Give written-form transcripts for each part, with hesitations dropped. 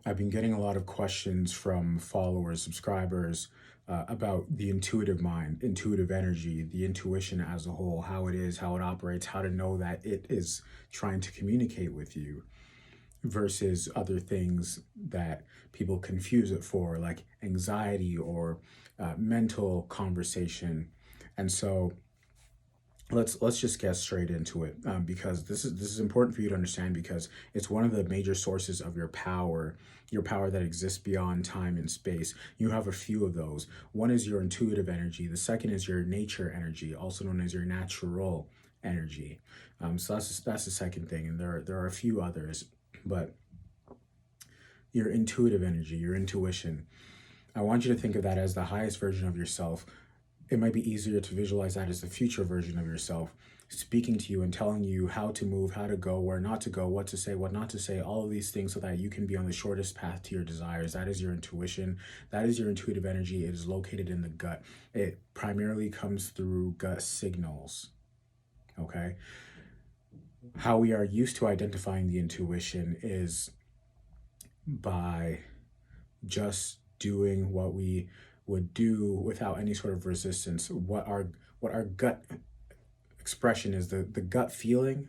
I've been getting a lot of questions from followers, subscribers, about the intuitive mind, intuitive energy, the intuition as a whole, how it is, how it operates, how to know that it is trying to communicate with you versus other things that people confuse it for, like anxiety or mental conversation. And so let's just get straight into it, because this is important for you to understand, because it's one of the major sources of your power that exists beyond time and space. You have a few of those. One is your intuitive energy. The second is your nature energy, also known as your natural energy. So that's the second thing, and there are a few others, but your intuitive energy, your intuition, I want you to think of that as the highest version of yourself. It might be easier to visualize that as the future version of yourself, speaking to you and telling you how to move, how to go, where not to go, what to say, what not to say, all of these things so that you can be on the shortest path to your desires. That is your intuition. That is your intuitive energy. It is located in the gut. It primarily comes through gut signals. Okay. How we are used to identifying the intuition is by just doing what we would do without any sort of resistance. What our gut expression is, the gut feeling,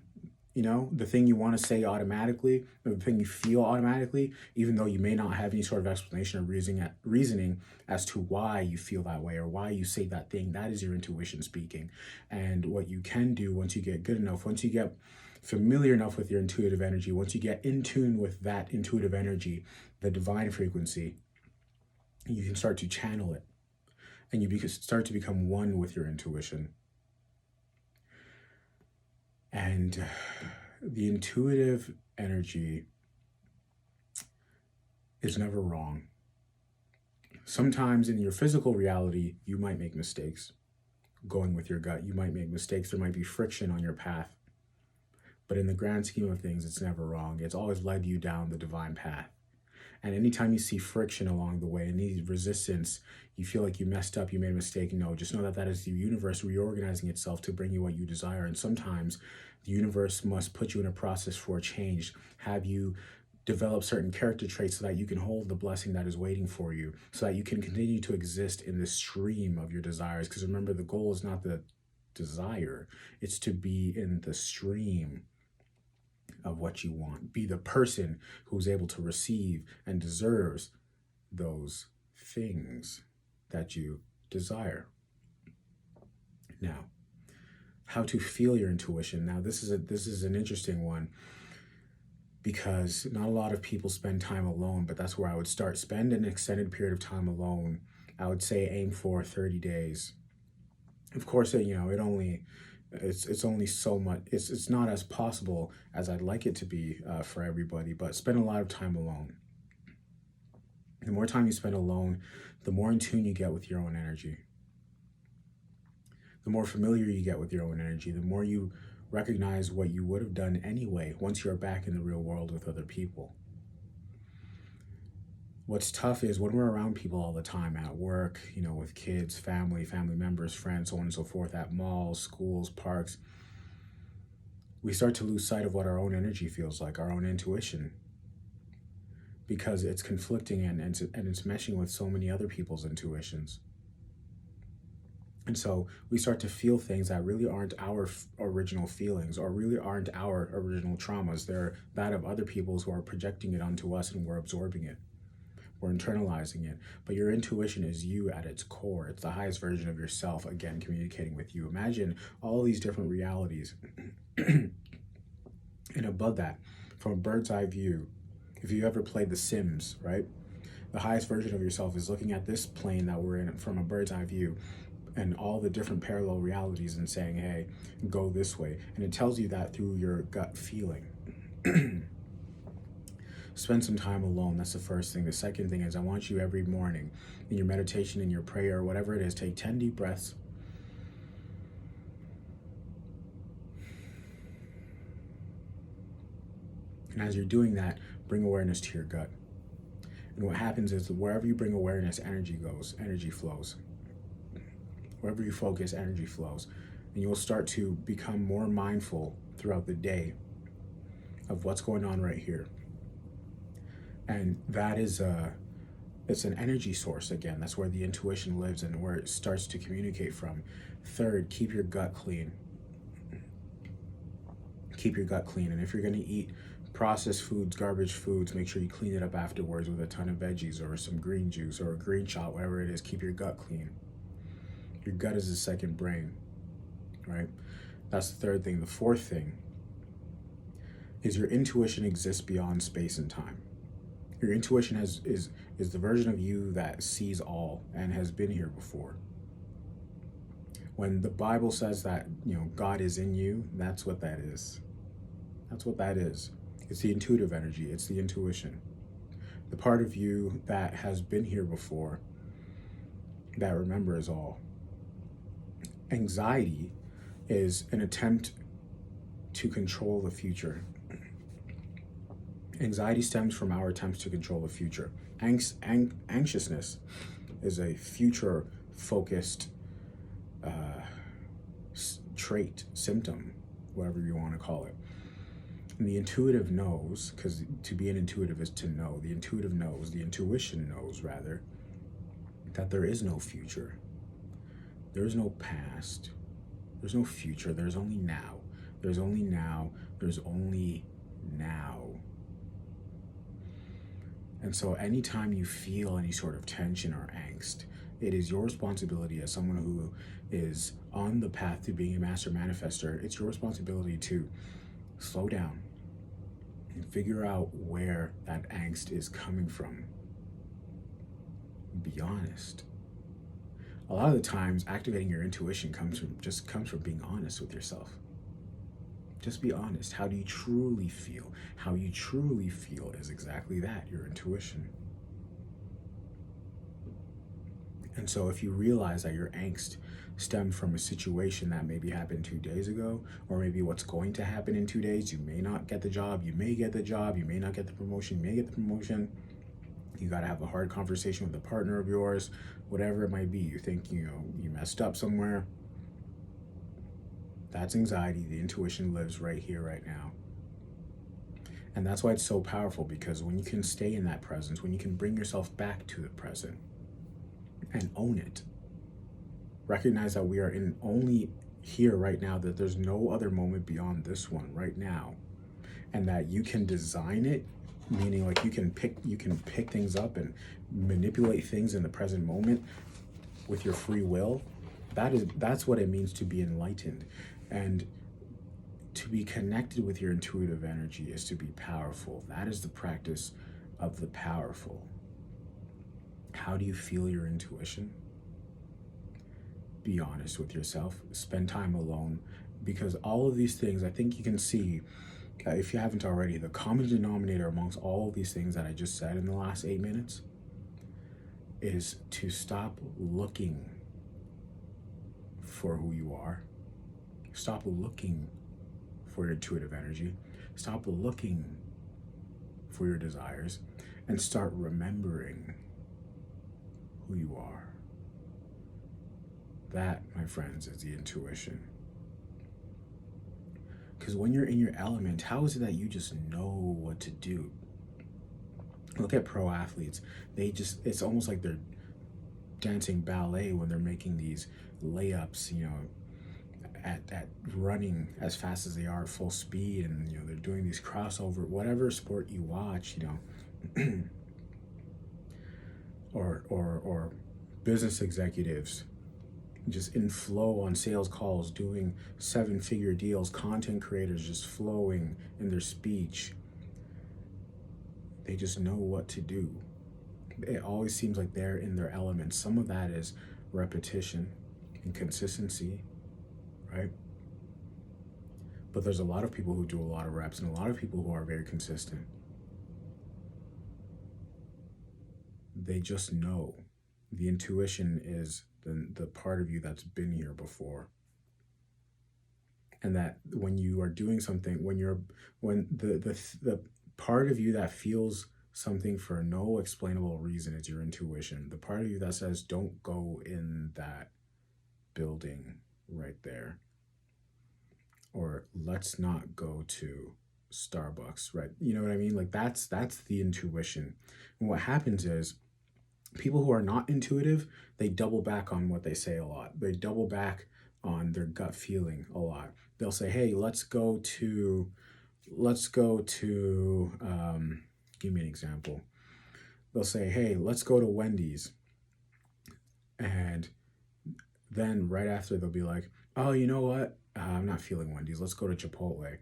the thing you want to say automatically, the thing you feel automatically, even though you may not have any sort of explanation or reasoning as to why you feel that way or why you say that thing. That is your intuition speaking. And what you can do once you get good enough, once you get familiar enough with your intuitive energy, once you get in tune with that intuitive energy, the divine frequency, you can start to channel it, and you start to become one with your intuition. And the intuitive energy is never wrong. Sometimes in your physical reality, you might make mistakes going with your gut. You might make mistakes. There might be friction on your path. But in the grand scheme of things, it's never wrong. It's always led you down the divine path. And anytime you see friction along the way, any resistance, you feel like you messed up, you made a mistake, no, just know that that is the universe reorganizing itself to bring you what you desire. And sometimes the universe must put you in a process for a change, have you develop certain character traits so that you can hold the blessing that is waiting for you, so that you can continue to exist in the stream of your desires. Because remember, the goal is not the desire, it's to be in the stream of what you want. Be the person who's able to receive and deserves those things that you desire. Now, how to feel your intuition. Now, this is an interesting one, because not a lot of people spend time alone, but that's where I would start. Spend an extended period of time alone. I would say aim for 30 days. Of course, it's only so much. It's not as possible as I'd like it to be for everybody, but spend a lot of time alone. The more time you spend alone, the more in tune you get with your own energy. The more familiar you get with your own energy, the more you recognize what you would have done anyway once you're back in the real world with other people. What's tough is when we're around people all the time, at work, with kids, family members, friends, so on and so forth, at malls, schools, parks, we start to lose sight of what our own energy feels like, our own intuition, because it's conflicting and it's meshing with so many other people's intuitions. And so we start to feel things that really aren't our original feelings, or really aren't our original traumas. They're that of other people's who are projecting it onto us, and we're absorbing it. We're internalizing it. But your intuition is you at its core. It's the highest version of yourself, again, communicating with you. Imagine all these different realities. And above that, from a bird's eye view, if you ever played The Sims, right? The highest version of yourself is looking at this plane that we're in from a bird's eye view, and all the different parallel realities, and saying, hey, go this way. And it tells you that through your gut feeling. Spend some time alone. That's the first thing. The second thing is, I want you every morning in your meditation, in your prayer, whatever it is, take 10 deep breaths. And as you're doing that, bring awareness to your gut. And what happens is that wherever you bring awareness, energy goes, energy flows. Wherever you focus, energy flows. And you'll start to become more mindful throughout the day of what's going on right here. And that is it's an energy source again. That's where the intuition lives and where it starts to communicate from. Third, keep your gut clean. Keep your gut clean. And if you're going to eat processed foods, garbage foods, make sure you clean it up afterwards with a ton of veggies or some green juice or a green shot, whatever it is. Keep your gut clean. Your gut is the second brain, right? That's the third thing. The fourth thing is your intuition exists beyond space and time. Your intuition is the version of you that sees all and has been here before. When the Bible says that, God is in you, that's what that is. That's what that is. It's the intuitive energy. It's the intuition. The part of you that has been here before, that remembers all. Anxiety is an attempt to control the future. Anxiety stems from our attempts to control the future. Anxiousness is a future-focused trait, symptom, whatever you want to call it. And the intuitive knows, because to be an intuitive is to know. The intuitive knows, the intuition knows, rather, that there is no future. There is no past. There's no future. There's only now. There's only now. There's only now. And so anytime you feel any sort of tension or angst, it is your responsibility as someone who is on the path to being a master manifester, it's your responsibility to slow down and figure out where that angst is coming from. Be honest. A lot of the times, activating your intuition comes from being honest with yourself. Just be honest. How do you truly feel? How you truly feel is exactly that, your intuition. And so if you realize that your angst stemmed from a situation that maybe happened 2 days ago, or maybe what's going to happen in 2 days, you may not get the job, you may get the job, you may not get the promotion, you may get the promotion. You got to have a hard conversation with a partner of yours, whatever it might be. You think, you messed up somewhere. That's anxiety. The intuition lives right here, right now. And that's why it's so powerful, because when you can stay in that presence, when you can bring yourself back to the present and own it, recognize that we are in only here right now, that there's no other moment beyond this one right now, and that you can design it, meaning like you can pick things up and manipulate things in the present moment with your free will. That's what it means to be enlightened. And to be connected with your intuitive energy is to be powerful. That is the practice of the powerful. How do you feel your intuition? Be honest with yourself. Spend time alone, because all of these things, I think you can see, if you haven't already, the common denominator amongst all of these things that I just said in the last 8 minutes is to stop looking for who you are. Stop looking for your intuitive energy. Stop looking for your desires and start remembering who you are. That, my friends, is the intuition. Because when you're in your element, how is it that you just know what to do? Look at pro athletes. It's almost like they're dancing ballet when they're making these layups, at running as fast as they are at full speed, and they're doing these crossover, whatever sport you watch, or business executives just in flow on sales calls, doing 7-figure deals, content creators just flowing in their speech. They just know what to do. It always seems like they're in their element. Some of that is repetition and consistency, right? But there's a lot of people who do a lot of reps and a lot of people who are very consistent. They just know. The intuition is the part of you that's been here before. And that when you are doing something, when the part of you that feels something for no explainable reason is your intuition. The part of you that says, don't go in that building right there. Or let's not go to Starbucks, right? You know what I mean? Like that's the intuition. And what happens is people who are not intuitive, they double back on what they say a lot. They double back on their gut feeling a lot. They'll say, "Hey, let's go to give me an example." They'll say, "Hey, let's go to Wendy's." And then right after they'll be like, "Oh, you know what? I'm not feeling Wendy's. Let's go to Chipotle."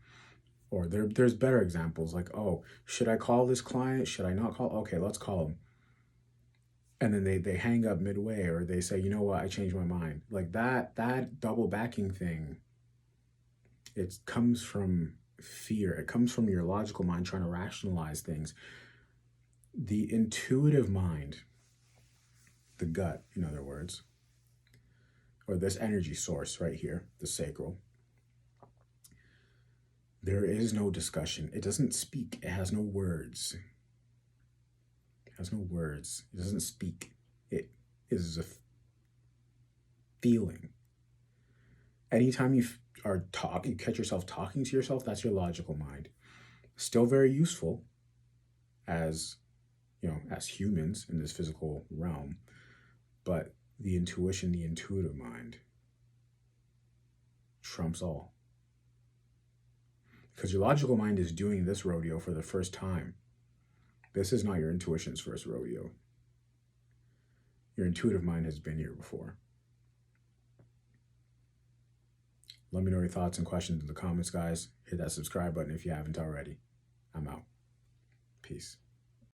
Or there's better examples like, "Oh, should I call this client? Should I not call? Okay, let's call them." And then they hang up midway, or they say, "You know what? I changed my mind." Like that double backing thing, it comes from fear. It comes from your logical mind trying to rationalize things. The intuitive mind, the gut, in other words, or this energy source right here, the sacral, there is no discussion. It doesn't speak. It has no words. It has no words. It doesn't speak. It is a feeling. Anytime you catch yourself talking to yourself, that's your logical mind. Still very useful as, as humans in this physical realm, but the intuition, the intuitive mind trumps all. Because your logical mind is doing this rodeo for the first time. This is not your intuition's first rodeo. Your intuitive mind has been here before. Let me know your thoughts and questions in the comments, guys. Hit that subscribe button if you haven't already. I'm out. Peace.